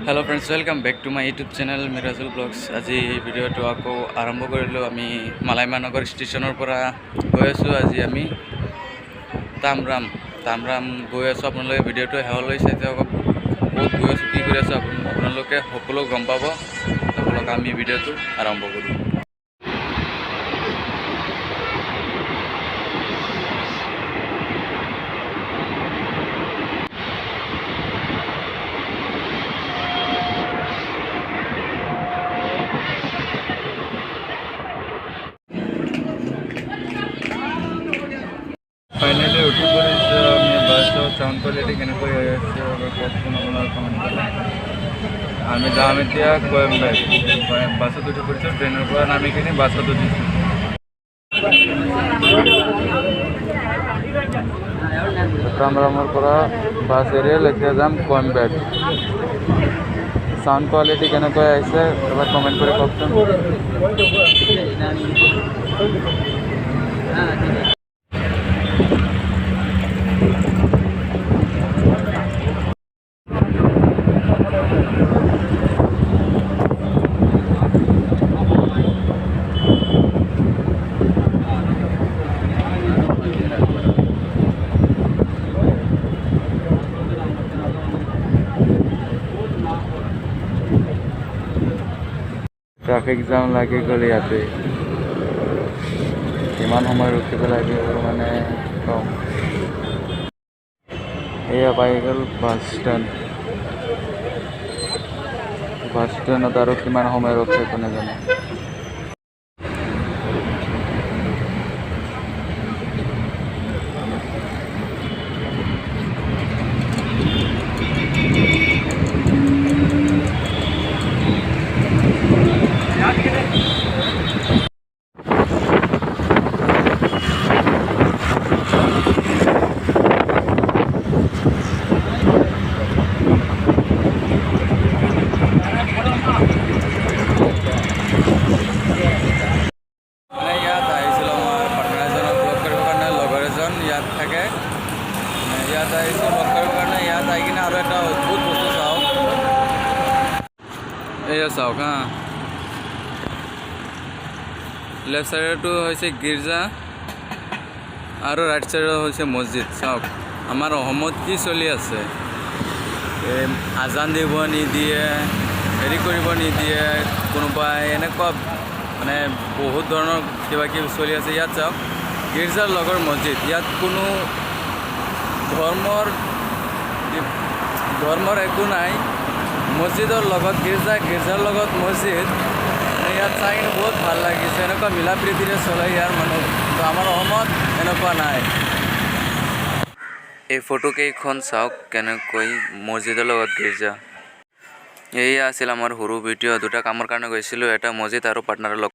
Hello friends welcome back to my YouTube channel Mirajul vlogs. आज video आको आरम्भ करिलो। आमी मालाइमानगर स्टेशनर पर गई आसो। आज आमी तामराम गई आसो। आपनालोके भिडिओটো हेवলৈ চাই থাকক। বহুত গৈ আছো, কি কৰি আছো আপোনালোকে সকলো গম পাব। আপোনালোকে আমি ভিডিঅ'টো আৰম্ভ কৰো। फाइनली उठी पड़े बस साउंड क्वालिटी के आम जाम बस उठी पड़ो ट्रेनर पर नामिक बस उठी तामरामर बस एरियल जाम कोयम्बेट। साउंड क्वालिटी के कमेंट कर कौन। ट्राफिक जाम लगे गल इते इमान समय रखिब लगे माने कम। एया पाई गल बस स्टैंड और किमान समय रखे कोने जाने। ইয়াত আহিছোঁ লগ কৰিবৰ কাৰণে। ইয়াত আহি কিনে আৰু এটা অদ্ভুত বস্তু চাওক। এয়া চাওক হা, লেফ্ট সাইডটো হৈছে গীৰ্জা আৰু ৰাইট সাইডত হৈছে মছজিদ। চাওক আমাৰ অসমত কি চলি আছে। আজান দিব নিদিয়ে, হেৰি কৰিব নিদিয়ে, কোনোবাই এনেকুৱা মানে বহুত ধৰণৰ কিবা কিবি চলি আছে। ইয়াত চাওক গীৰ্জাৰ লগৰ মছজিদ। ইয়াত কোনো ধৰ্মৰ একো নাই। মছজিদৰ লগত গীৰ্জা, গীৰ্জাৰ লগত মছজিদ। ইয়াত চাই কিনে বহুত ভাল লাগিছে। এনেকুৱা মিলা প্ৰীতিৰে চলে ইয়াৰ মানুহ। তো আমাৰ অসমত এনেকুৱা নাই। এই ফটোকেইখন চাওক কেনেকৈ মছজিদৰ লগত গীৰ্জা। এয়া আছিল আমাৰ সৰু ভিডিঅ'। দুটা কামৰ কাৰণে গৈছিলোঁ, এটা মছজিদ আৰু পাৰ্টনাৰৰ লগত।